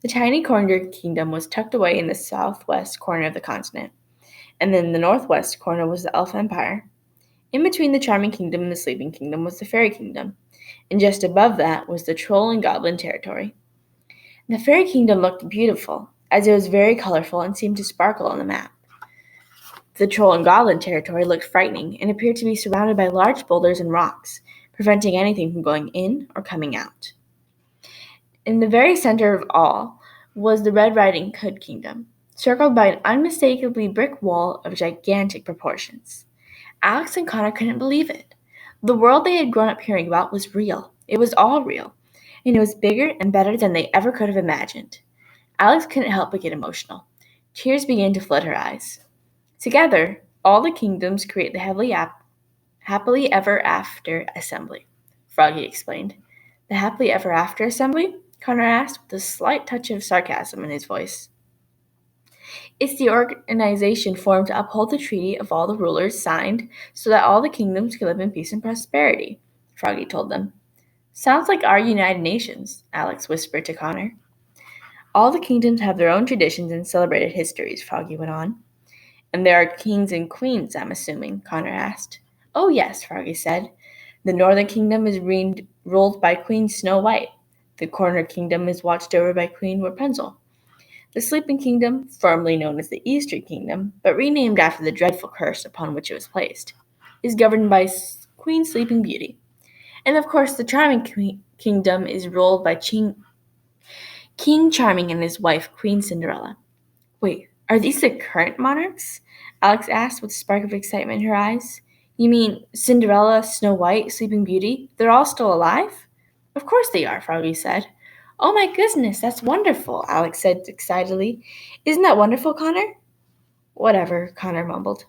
The tiny Corner Kingdom was tucked away in the southwest corner of the continent, and then the northwest corner was the Elf Empire. In between the Charming Kingdom and the Sleeping Kingdom was the Fairy Kingdom, and just above that was the Troll and Goblin Territory. The Fairy Kingdom looked beautiful, as it was very colorful and seemed to sparkle on the map. The Troll and Goblin Territory looked frightening and appeared to be surrounded by large boulders and rocks, preventing anything from going in or coming out. In the very center of all was the Red Riding Hood Kingdom, circled by an unmistakably brick wall of gigantic proportions. Alex and Connor couldn't believe it. The world they had grown up hearing about was real. It was all real, and it was bigger and better than they ever could have imagined. Alex couldn't help but get emotional. Tears began to flood her eyes. Together, all the kingdoms create the Happily Ever After Assembly, Froggy explained. The Happily Ever After Assembly? Connor asked, with a slight touch of sarcasm in his voice. It's the organization formed to uphold the treaty of all the rulers signed so that all the kingdoms can live in peace and prosperity, Froggy told them. Sounds like our United Nations, Alex whispered to Connor. All the kingdoms have their own traditions and celebrated histories, Froggy went on. And there are kings and queens, I'm assuming, Connor asked. Oh, yes, Froggy said. The Northern Kingdom is ruled by Queen Snow White. The Corner Kingdom is watched over by Queen Rapunzel. The Sleeping Kingdom, formerly known as the Eastern Kingdom, but renamed after the dreadful curse upon which it was placed, is governed by Queen Sleeping Beauty. And of course, the Charming Kingdom is ruled by King Charming and his wife, Queen Cinderella. Wait, are these the current monarchs? Alex asked with a spark of excitement in her eyes. You mean Cinderella, Snow White, Sleeping Beauty? They're all still alive? Of course they are, Froggy said. Oh my goodness, that's wonderful, Alex said excitedly. Isn't that wonderful, Connor? Whatever, Connor mumbled.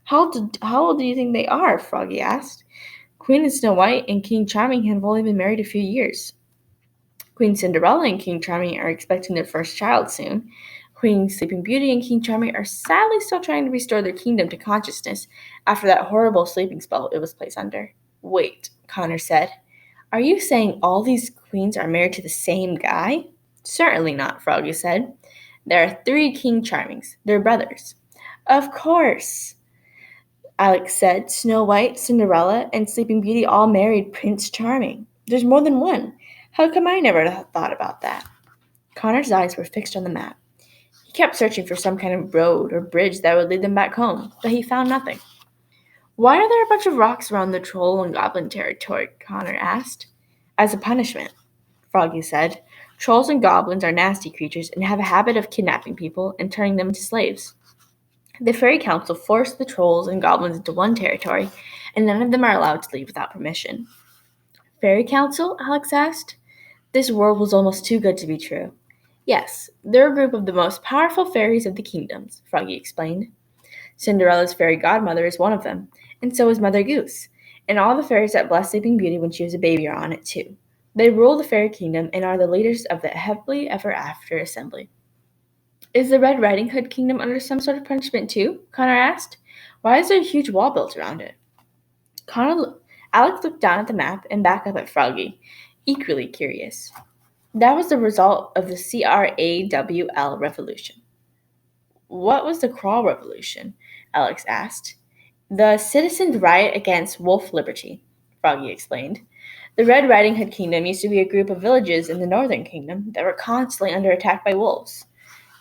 How old do you think they are? Froggy asked. Queen and Snow White and King Charming have only been married a few years. Queen Cinderella and King Charming are expecting their first child soon. Queen Sleeping Beauty and King Charming are sadly still trying to restore their kingdom to consciousness after that horrible sleeping spell it was placed under. Wait, Connor said. Are you saying all these queens are married to the same guy? Certainly not, Froggy said. There are 3 King Charmings. They're brothers. Of course, Alex said. Snow White, Cinderella, and Sleeping Beauty all married Prince Charming. There's more than one. How come I never thought about that? Connor's eyes were fixed on the map. He kept searching for some kind of road or bridge that would lead them back home, but he found nothing. Why are there a bunch of rocks around the Troll and Goblin territory? Connor asked. As a punishment, Froggy said. Trolls and goblins are nasty creatures and have a habit of kidnapping people and turning them into slaves. The Fairy Council forced the trolls and goblins into one territory, and none of them are allowed to leave without permission. Fairy Council? Alex asked. This world was almost too good to be true. Yes, they're a group of the most powerful fairies of the kingdoms, Froggy explained. Cinderella's fairy godmother is one of them, and so is Mother Goose. And all the fairies that blessed Sleeping Beauty when she was a baby are on it too. They rule the fairy kingdom and are the leaders of the Happily Ever After Assembly. Is the Red Riding Hood kingdom under some sort of punishment too? Connor asked. Why is there a huge wall built around it? Alex looked down at the map and back up at Froggy, equally curious. That was the result of the CRAWL revolution. What was the Crawl Revolution? Alex asked. The citizens' riot against wolf liberty, Froggy explained. The Red Riding Hood Kingdom used to be a group of villages in the Northern Kingdom that were constantly under attack by wolves.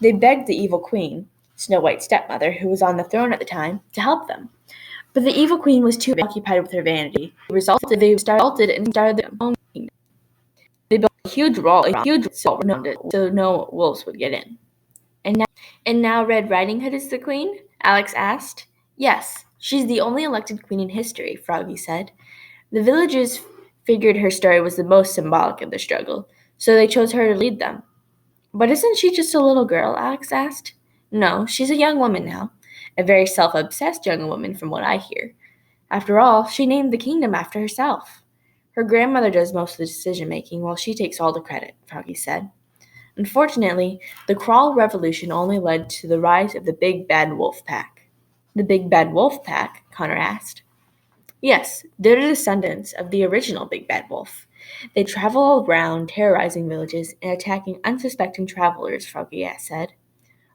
They begged the evil queen, Snow White's stepmother, who was on the throne at the time, to help them. But the evil queen was too occupied with her vanity. They started their own kingdom. They built a huge wall around it so no wolves would get in. And now Red Riding Hood is the queen? Alex asked. Yes, she's the only elected queen in history, Froggy said. The villagers figured her story was the most symbolic of the struggle, so they chose her to lead them. But isn't she just a little girl? Alex asked. No, she's a young woman now. A very self-obsessed young woman from what I hear. After all, she named the kingdom after herself. Her grandmother does most of the decision-making while she takes all the credit, Froggy said. Unfortunately, the Crawl Revolution only led to the rise of the Big Bad Wolf Pack. The Big Bad Wolf Pack? Connor asked. Yes, they're the descendants of the original Big Bad Wolf. They travel around terrorizing villages and attacking unsuspecting travelers, Froggy said.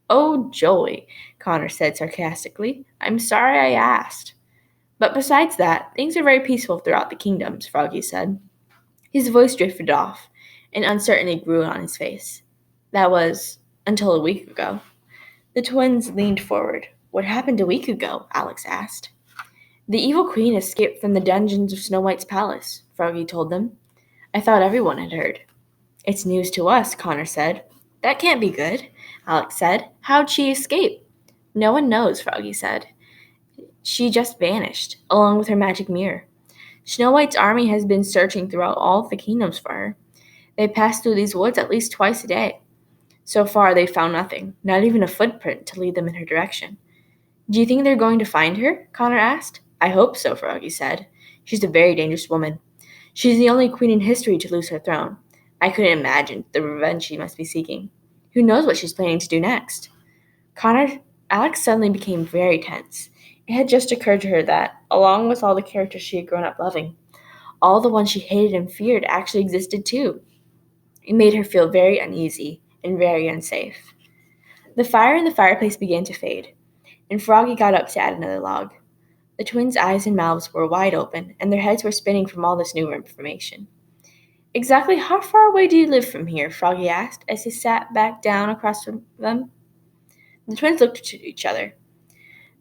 Oh, joy, Connor said sarcastically. I'm sorry I asked. But besides that, things are very peaceful throughout the kingdoms, Froggy said. His voice drifted off, and uncertainty grew on his face. That was until a week ago. The twins leaned forward. What happened a week ago? Alex asked. The evil queen escaped from the dungeons of Snow White's palace, Froggy told them. I thought everyone had heard. It's news to us, Connor said. That can't be good, Alex said. How'd she escape? No one knows, Froggy said. She just vanished, along with her magic mirror. Snow White's army has been searching throughout all of the kingdoms for her. They pass through these woods at least twice a day. So far, they've found nothing, not even a footprint to lead them in her direction. Do you think they're going to find her? Connor asked. I hope so, Froggy said. She's a very dangerous woman. She's the only queen in history to lose her throne. I couldn't imagine the revenge she must be seeking. Who knows what she's planning to do next? Alex suddenly became very tense. It had just occurred to her that, along with all the characters she had grown up loving, all the ones she hated and feared actually existed too. It made her feel very uneasy and very unsafe. The fire in the fireplace began to fade, and Froggy got up to add another log. The twins' eyes and mouths were wide open, and their heads were spinning from all this new information. Exactly how far away do you live from here? Froggy asked as he sat back down across from them. The twins looked at each other,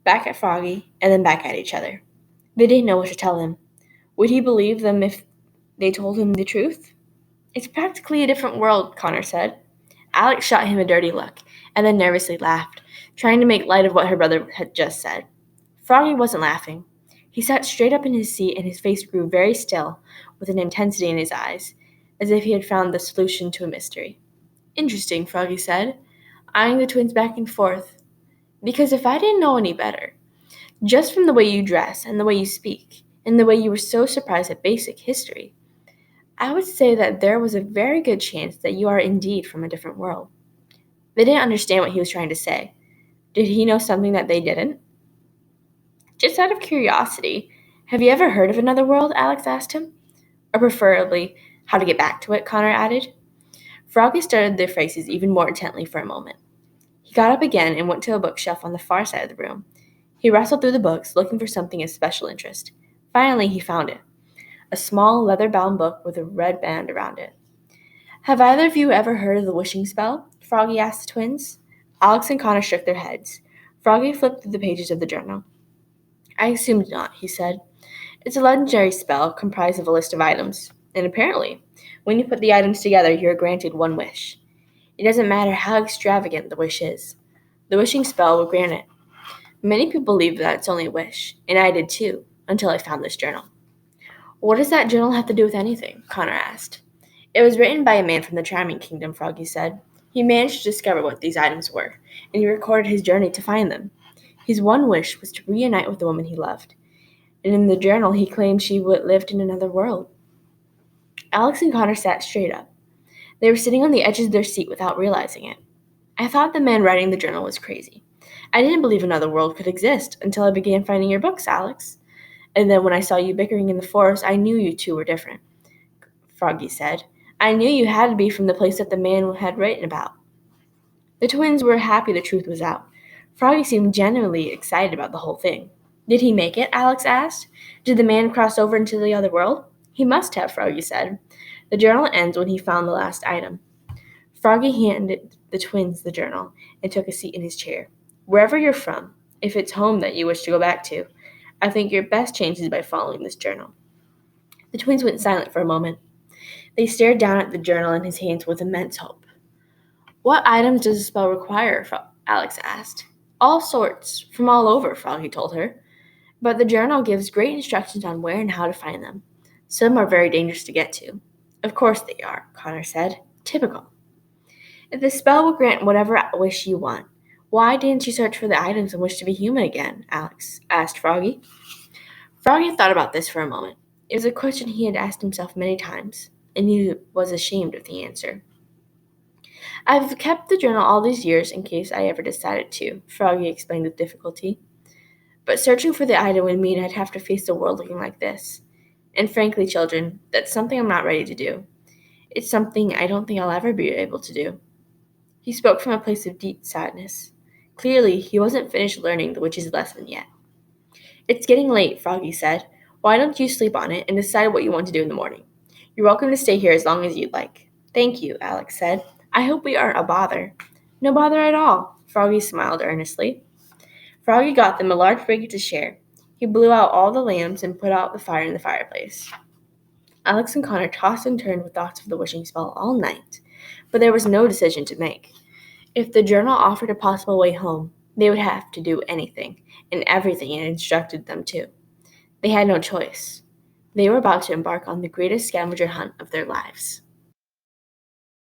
back at Froggy, and then back at each other. They didn't know what to tell him. Would he believe them if they told him the truth? It's practically a different world, Connor said. Alex shot him a dirty look, and then nervously laughed, trying to make light of what her brother had just said. Froggy wasn't laughing. He sat straight up in his seat, and his face grew very still, with an intensity in his eyes, as if he had found the solution to a mystery. Interesting, Froggy said, eyeing the twins back and forth. Because if I didn't know any better, just from the way you dress and the way you speak, and the way you were so surprised at basic history, I would say that there was a very good chance that you are indeed from a different world. They didn't understand what he was trying to say. Did he know something that they didn't? Just out of curiosity, have you ever heard of another world? Alex asked him. Or preferably, how to get back to it, Connor added. Froggy studied their faces even more intently for a moment. He got up again and went to a bookshelf on the far side of the room. He rustled through the books, looking for something of special interest. Finally, he found it. A small leather-bound book with a red band around it. Have either of you ever heard of the wishing spell? Froggy asked the twins. Alex and Connor shook their heads. Froggy flipped through the pages of the journal. I assumed not, he said. It's a legendary spell comprised of a list of items. And apparently, when you put the items together, you're granted one wish. It doesn't matter how extravagant the wish is. The wishing spell will grant it. Many people believe that it's only a wish, and I did too, until I found this journal. What does that journal have to do with anything? Connor asked. It was written by a man from the Charming Kingdom, Froggy said. He managed to discover what these items were, and he recorded his journey to find them. His one wish was to reunite with the woman he loved, and in the journal he claimed she lived in another world. Alex and Connor sat straight up. They were sitting on the edges of their seat without realizing it. I thought the man writing the journal was crazy. I didn't believe another world could exist until I began finding your books, Alex. And then when I saw you bickering in the forest, I knew you two were different, Froggy said. I knew you had to be from the place that the man had written about. The twins were happy the truth was out. Froggy seemed genuinely excited about the whole thing. Did he make it? Alex asked. Did the man cross over into the other world? He must have, Froggy said. The journal ends when he found the last item. Froggy handed the twins the journal and took a seat in his chair. Wherever you're from, if it's home that you wish to go back to, I think your best chance is by following this journal. The twins went silent for a moment. They stared down at the journal in his hands with immense hope. What items does the spell require? Alex asked. All sorts, from all over, Froggy told her. But the journal gives great instructions on where and how to find them. Some are very dangerous to get to. Of course they are, Connor said. Typical. If the spell will grant whatever wish you want, why didn't you search for the items and wish to be human again? Alex asked Froggy. Froggy thought about this for a moment. It was a question he had asked himself many times, and he was ashamed of the answer. I've kept the journal all these years in case I ever decided to, Froggy explained with difficulty. But searching for the item would mean I'd have to face the world looking like this. And frankly, children, that's something I'm not ready to do. It's something I don't think I'll ever be able to do. He spoke from a place of deep sadness. Clearly, he wasn't finished learning the witch's lesson yet. It's getting late, Froggy said. Why don't you sleep on it and decide what you want to do in the morning? You're welcome to stay here as long as you'd like. Thank you, Alex said. I hope we aren't a bother. No bother at all, Froggy smiled earnestly. Froggy got them a large blanket to share. He blew out all the lamps and put out the fire in the fireplace. Alex and Connor tossed and turned with thoughts of the wishing spell all night, but there was no decision to make. If the journal offered a possible way home, they would have to do anything and everything it instructed them to. They had no choice. They were about to embark on the greatest scavenger hunt of their lives.